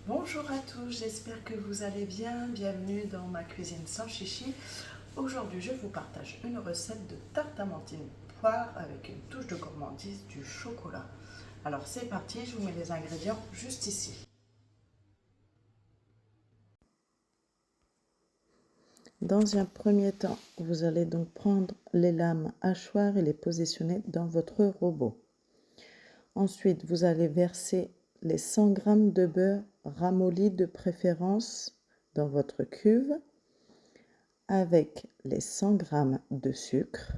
Bonjour à tous, j'espère que vous allez bien. Bienvenue dans ma cuisine sans chichi. Aujourd'hui, je vous partage une recette de tarte à mentine poire avec une touche de gourmandise du chocolat. Alors c'est parti, je vous mets les ingrédients juste ici. Dans un premier temps, vous allez donc prendre les lames hachoirs et les positionner dans votre robot. Ensuite, vous allez verser les 100 g de beurre ramolli de préférence dans votre cuve avec les 100 g de sucre,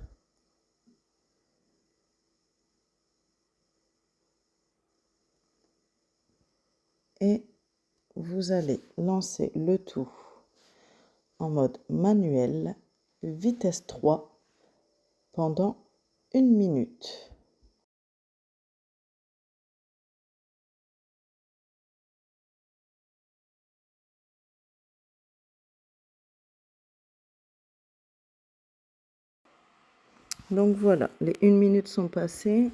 et vous allez lancer le tout en mode manuel, vitesse 3, pendant 1 minute. Donc voilà, les 1 minute sont passées.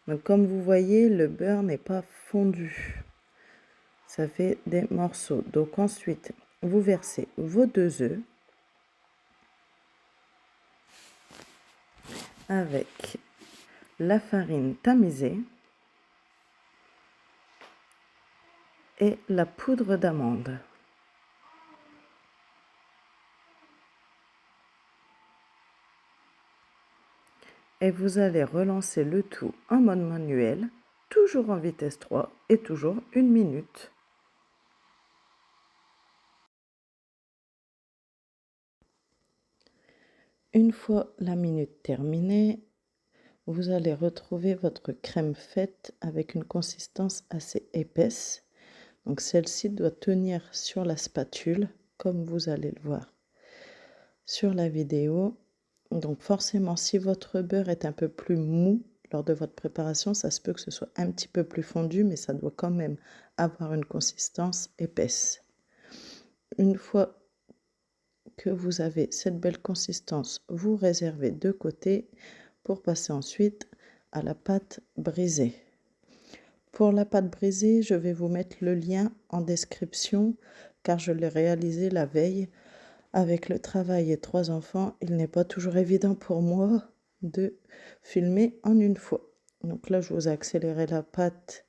Donc comme vous voyez, le beurre n'est pas fondu. Ça fait des morceaux. Donc ensuite, vous versez vos 2 œufs avec la farine tamisée et la poudre d'amande. Et vous allez relancer le tout en mode manuel, toujours en vitesse 3 et toujours 1 minute. Une fois la minute terminée, vous allez retrouver votre crème faite avec une consistance assez épaisse. Donc celle-ci doit tenir sur la spatule, comme vous allez le voir sur la vidéo. Donc forcément, si votre beurre est un peu plus mou lors de votre préparation, ça se peut que ce soit un petit peu plus fondu, mais ça doit quand même avoir une consistance épaisse. Une fois que vous avez cette belle consistance, vous réservez de côté pour passer ensuite à la pâte brisée. Pour la pâte brisée, je vais vous mettre le lien en description car je l'ai réalisé la veille. Avec le travail et 3 enfants, il n'est pas toujours évident pour moi de filmer en une fois. Donc là, je vous ai accéléré la pâte,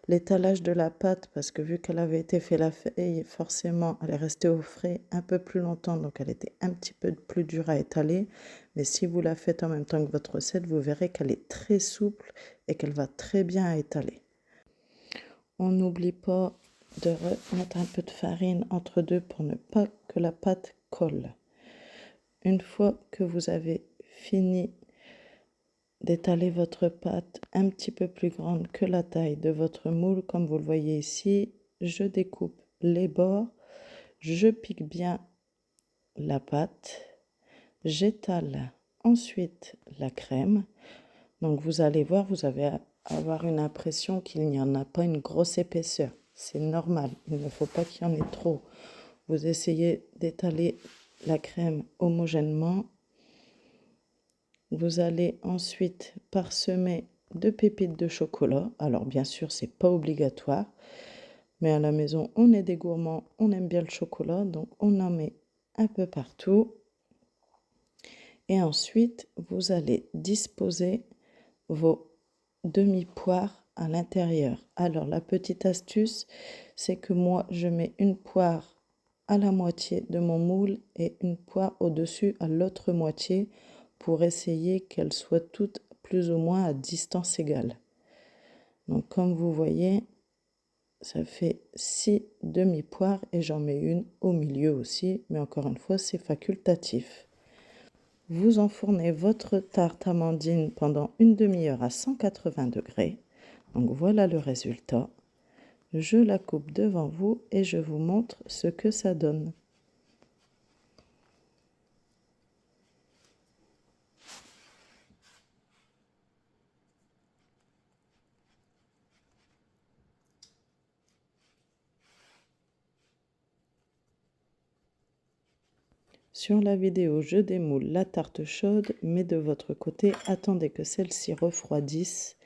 l'étalage de la pâte, parce que vu qu'elle avait été faite la veille, forcément, elle est restée au frais un peu plus longtemps, donc elle était un petit peu plus dure à étaler. Mais si vous la faites en même temps que votre recette, vous verrez qu'elle est très souple et qu'elle va très bien à étaler. On n'oublie pas de remettre un peu de farine entre deux pour ne pas que la pâte colle. Une fois que vous avez fini d'étaler votre pâte un petit peu plus grande que la taille de votre moule, comme vous le voyez ici, je découpe les bords, je pique bien la pâte, j'étale ensuite la crème. Donc vous allez voir, vous allez avoir une impression qu'il n'y en a pas une grosse épaisseur. C'est normal, il ne faut pas qu'il y en ait trop. Vous essayez d'étaler la crème homogènement. Vous allez ensuite parsemer de pépites de chocolat. Alors bien sûr, c'est pas obligatoire, mais à la maison, on est des gourmands, on aime bien le chocolat, donc on en met un peu partout. Et ensuite, vous allez disposer vos demi-poires à l'intérieur. Alors la petite astuce, c'est que moi, je mets une poire à la moitié de mon moule et une poire au-dessus à l'autre moitié pour essayer qu'elles soient toutes plus ou moins à distance égale. Donc comme vous voyez, ça fait 6 demi-poires et j'en mets une au milieu aussi, mais encore une fois, c'est facultatif. Vous enfournez votre tarte amandine pendant une demi-heure à 180 degrés. Donc voilà le résultat. Je la coupe devant vous et je vous montre ce que ça donne. Sur la vidéo, je démoule la tarte chaude, mais de votre côté, attendez que celle-ci refroidisse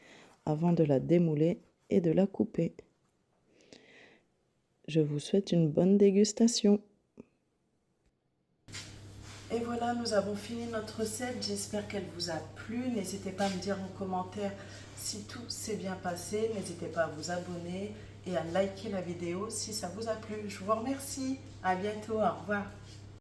avant de la démouler et de la couper. Je vous souhaite une bonne dégustation. Et voilà, nous avons fini notre recette. J'espère qu'elle vous a plu. N'hésitez pas à me dire en commentaire si tout s'est bien passé. N'hésitez pas à vous abonner et à liker la vidéo si ça vous a plu. Je vous remercie. À bientôt. Au revoir.